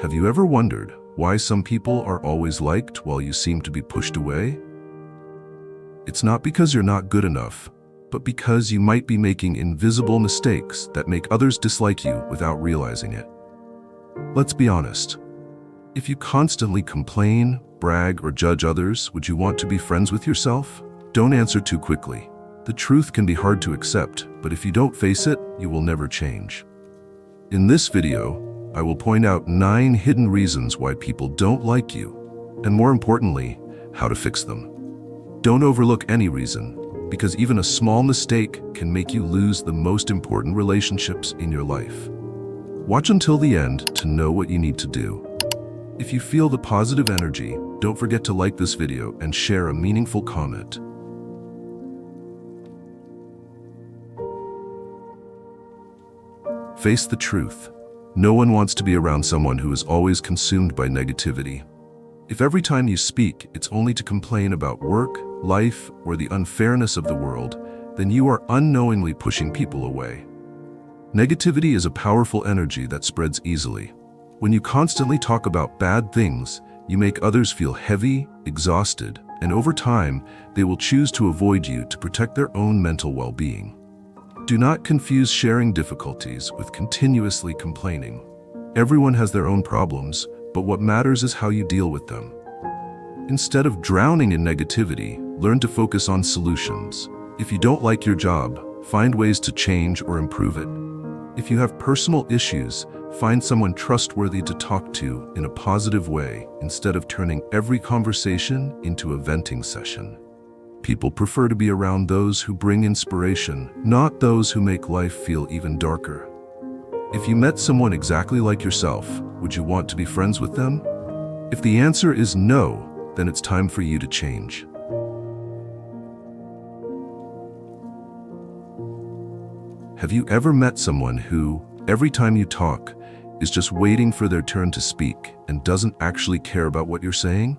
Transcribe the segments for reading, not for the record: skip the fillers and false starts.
Have you ever wondered why some people are always liked while you seem to be pushed away? It's not because you're not good enough, but because you might be making invisible mistakes that make others dislike you without realizing it. Let's be honest. If you constantly complain, brag, or judge others, would you want to be friends with yourself? Don't answer too quickly. The truth can be hard to accept, but if you don't face it, you will never change. In this video, I will point out 9 hidden reasons why people don't like you, and more importantly, how to fix them. Don't overlook any reason, because even a small mistake can make you lose the most important relationships in your life. Watch until the end to know what you need to do. If you feel the positive energy, don't forget to like this video and share a meaningful comment. Face the truth. No one wants to be around someone who is always consumed by negativity. If every time you speak, it's only to complain about work, life, or the unfairness of the world, then you are unknowingly pushing people away. Negativity is a powerful energy that spreads easily. When you constantly talk about bad things, you make others feel heavy, exhausted, and over time, they will choose to avoid you to protect their own mental well-being. Do not confuse sharing difficulties with continuously complaining. Everyone has their own problems, but what matters is how you deal with them. Instead of drowning in negativity, learn to focus on solutions. If you don't like your job, find ways to change or improve it. If you have personal issues, find someone trustworthy to talk to in a positive way instead of turning every conversation into a venting session. People prefer to be around those who bring inspiration, not those who make life feel even darker. If you met someone exactly like yourself, would you want to be friends with them? If the answer is no, then it's time for you to change. Have you ever met someone who, every time you talk, is just waiting for their turn to speak and doesn't actually care about what you're saying?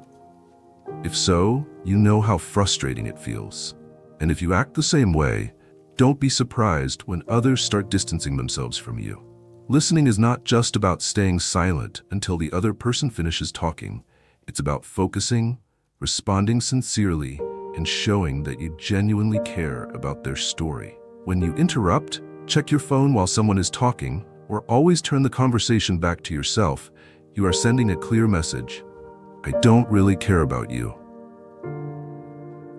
If so, you know how frustrating it feels. And if you act the same way, don't be surprised when others start distancing themselves from you. Listening is not just about staying silent until the other person finishes talking. It's about focusing, responding sincerely, and showing that you genuinely care about their story. When you interrupt, check your phone while someone is talking, or always turn the conversation back to yourself, you are sending a clear message. I don't really care about you.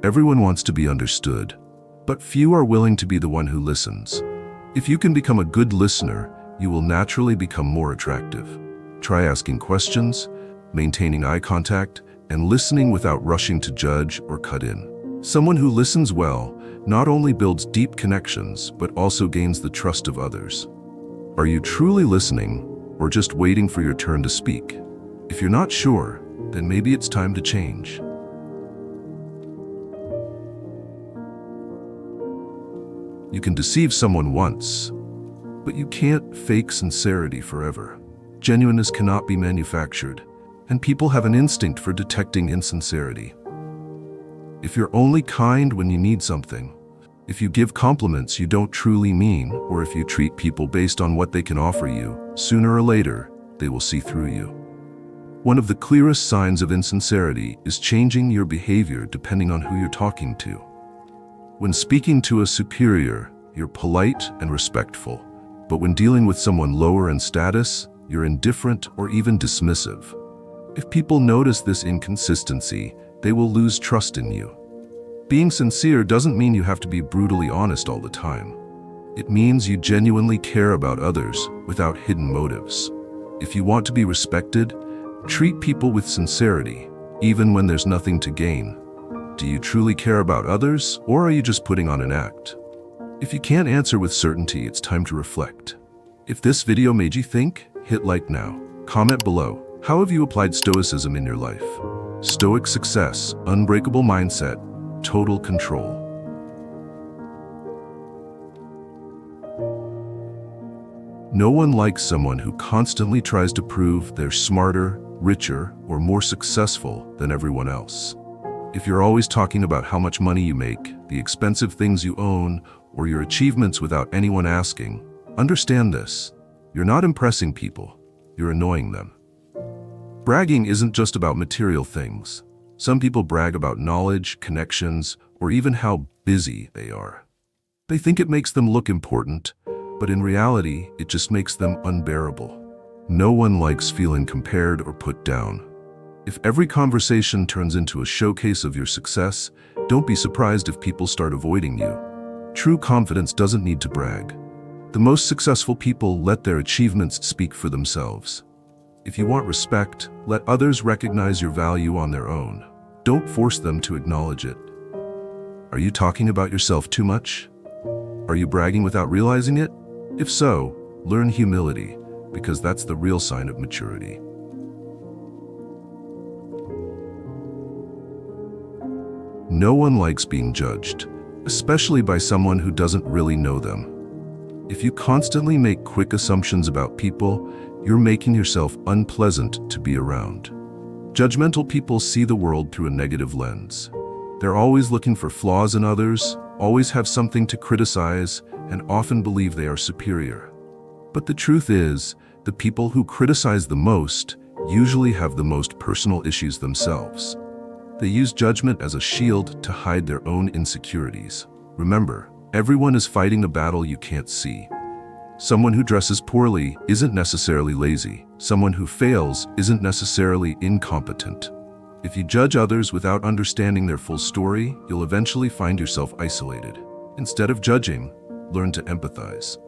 Everyone wants to be understood, but few are willing to be the one who listens. If you can become a good listener, you will naturally become more attractive. Try asking questions, maintaining eye contact, and listening without rushing to judge or cut in. Someone who listens well not only builds deep connections, but also gains the trust of others. Are you truly listening, or just waiting for your turn to speak? If you're not sure, then maybe it's time to change. You can deceive someone once, but you can't fake sincerity forever. Genuineness cannot be manufactured, and people have an instinct for detecting insincerity. If you're only kind when you need something, if you give compliments you don't truly mean, or if you treat people based on what they can offer you, sooner or later, they will see through you. One of the clearest signs of insincerity is changing your behavior depending on who you're talking to. When speaking to a superior, you're polite and respectful, but when dealing with someone lower in status, you're indifferent or even dismissive. If people notice this inconsistency, they will lose trust in you. Being sincere doesn't mean you have to be brutally honest all the time. It means you genuinely care about others without hidden motives. If you want to be respected, treat people with sincerity, even when there's nothing to gain. Do you truly care about others, or are you just putting on an act? If you can't answer with certainty, it's time to reflect. If this video made you think, hit like now. Comment below. How have you applied Stoicism in your life? Stoic success, unbreakable mindset, total control. No one likes someone who constantly tries to prove they're smarter, richer, or more successful than everyone else. If you're always talking about how much money you make, the expensive things you own, or your achievements without anyone asking, understand this. You're not impressing people, you're annoying them. Bragging isn't just about material things. Some people brag about knowledge, connections, or even how busy they are. They think it makes them look important, but in reality, it just makes them unbearable. No one likes feeling compared or put down. If every conversation turns into a showcase of your success, don't be surprised if people start avoiding you. True confidence doesn't need to brag. The most successful people let their achievements speak for themselves. If you want respect, let others recognize your value on their own. Don't force them to acknowledge it. Are you talking about yourself too much? Are you bragging without realizing it? If so, learn humility, because that's the real sign of maturity. No one likes being judged, especially by someone who doesn't really know them. If you constantly make quick assumptions about people, you're making yourself unpleasant to be around. Judgmental people see the world through a negative lens. They're always looking for flaws in others, always have something to criticize, and often believe they are superior. But the truth is, the people who criticize the most usually have the most personal issues themselves. They use judgment as a shield to hide their own insecurities. Remember, everyone is fighting a battle you can't see. Someone who dresses poorly isn't necessarily lazy. Someone who fails isn't necessarily incompetent. If you judge others without understanding their full story, you'll eventually find yourself isolated. Instead of judging, learn to empathize.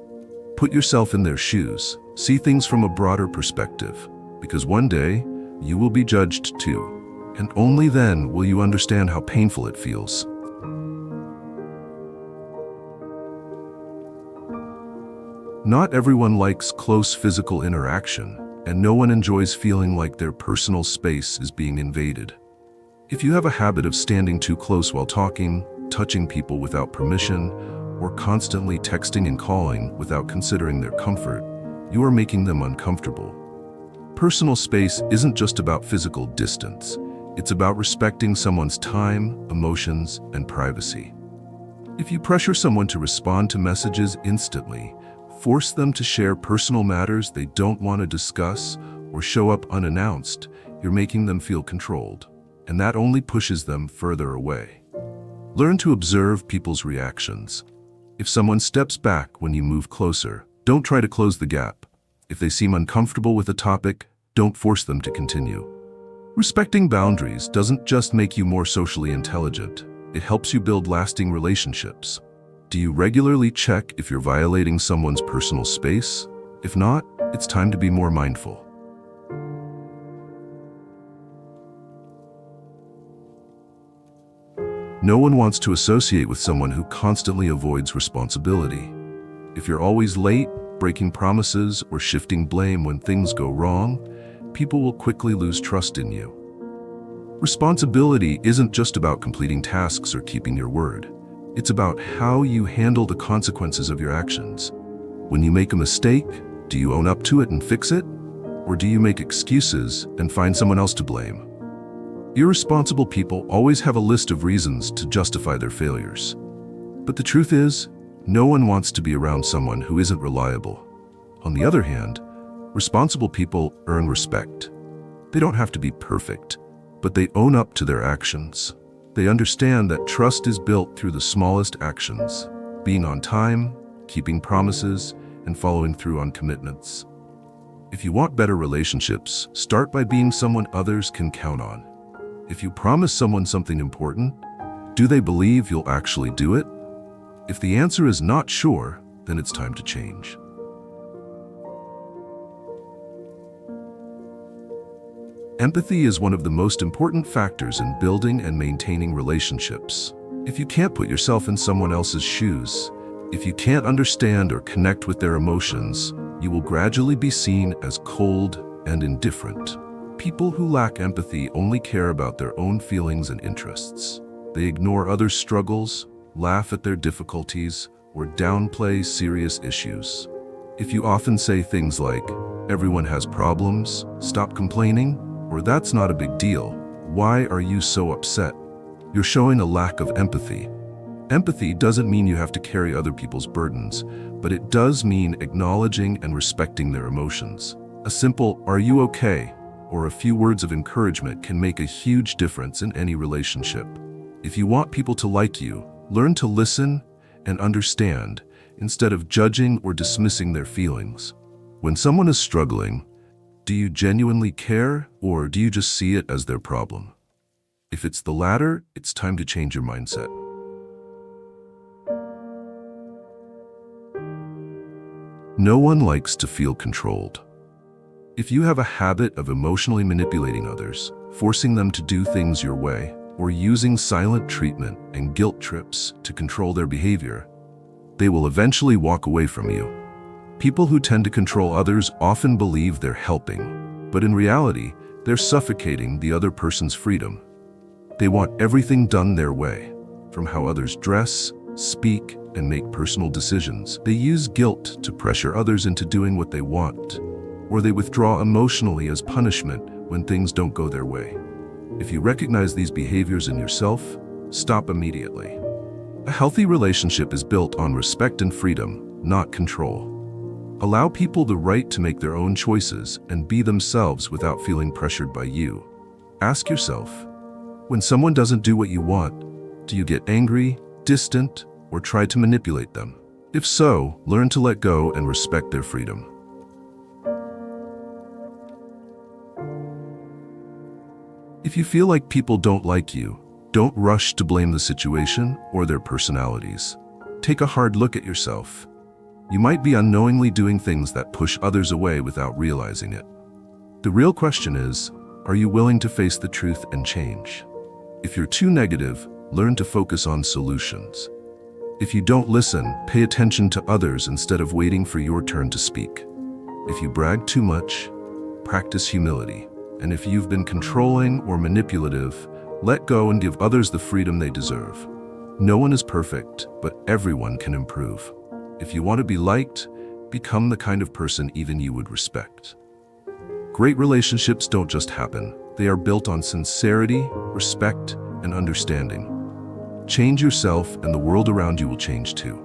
Put yourself in their shoes. See things from a broader perspective, because one day you will be judged too, and only then will you understand how painful it feels. Not everyone likes close physical interaction, and no one enjoys feeling like their personal space is being invaded. If you have a habit of standing too close while talking, touching people without permission, or constantly texting and calling without considering their comfort, you are making them uncomfortable. Personal space isn't just about physical distance. It's about respecting someone's time, emotions, and privacy. If you pressure someone to respond to messages instantly, force them to share personal matters they don't want to discuss, or show up unannounced, you're making them feel controlled, and that only pushes them further away. Learn to observe people's reactions. If someone steps back when you move closer, don't try to close the gap. If they seem uncomfortable with a topic, don't force them to continue. Respecting boundaries doesn't just make you more socially intelligent, it helps you build lasting relationships. Do you regularly check if you're violating someone's personal space? If not, it's time to be more mindful. No one wants to associate with someone who constantly avoids responsibility. If you're always late, breaking promises, or shifting blame when things go wrong, people will quickly lose trust in you. Responsibility isn't just about completing tasks or keeping your word. It's about how you handle the consequences of your actions. When you make a mistake, do you own up to it and fix it? Or do you make excuses and find someone else to blame? Irresponsible people always have a list of reasons to justify their failures. But the truth is, no one wants to be around someone who isn't reliable. On the other hand, responsible people earn respect. They don't have to be perfect, but they own up to their actions. They understand that trust is built through the smallest actions, being on time, keeping promises, and following through on commitments. If you want better relationships, start by being someone others can count on. If you promise someone something important, do they believe you'll actually do it? If the answer is not sure, then it's time to change. Empathy is one of the most important factors in building and maintaining relationships. If you can't put yourself in someone else's shoes, if you can't understand or connect with their emotions, you will gradually be seen as cold and indifferent. People who lack empathy only care about their own feelings and interests. They ignore others' struggles, laugh at their difficulties, or downplay serious issues. If you often say things like, "Everyone has problems, stop complaining," or "That's not a big deal, why are you so upset?" you're showing a lack of empathy. Empathy doesn't mean you have to carry other people's burdens, but it does mean acknowledging and respecting their emotions. A simple "Are you okay?" or a few words of encouragement can make a huge difference in any relationship. If you want people to like you, learn to listen and understand instead of judging or dismissing their feelings. When someone is struggling, do you genuinely care, or do you just see it as their problem? If it's the latter, it's time to change your mindset. No one likes to feel controlled. If you have a habit of emotionally manipulating others, forcing them to do things your way, or using silent treatment and guilt trips to control their behavior, they will eventually walk away from you. People who tend to control others often believe they're helping, but in reality, they're suffocating the other person's freedom. They want everything done their way, from how others dress, speak, and make personal decisions. They use guilt to pressure others into doing what they want, or they withdraw emotionally as punishment when things don't go their way. If you recognize these behaviors in yourself, stop immediately. A healthy relationship is built on respect and freedom, not control. Allow people the right to make their own choices and be themselves without feeling pressured by you. Ask yourself, when someone doesn't do what you want, do you get angry, distant, or try to manipulate them? If so, learn to let go and respect their freedom. If you feel like people don't like you, don't rush to blame the situation or their personalities. Take a hard look at yourself. You might be unknowingly doing things that push others away without realizing it. The real question is, are you willing to face the truth and change? If you're too negative, learn to focus on solutions. If you don't listen, pay attention to others instead of waiting for your turn to speak. If you brag too much, practice humility. And if you've been controlling or manipulative, let go and give others the freedom they deserve. No one is perfect, but everyone can improve. If you want to be liked, become the kind of person even you would respect. Great relationships don't just happen. They are built on sincerity, respect, and understanding. Change yourself and the world around you will change too.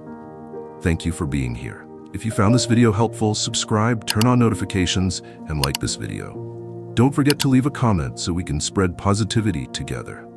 Thank you for being here. If you found this video helpful, subscribe, turn on notifications, and like this video. Don't forget to leave a comment so we can spread positivity together.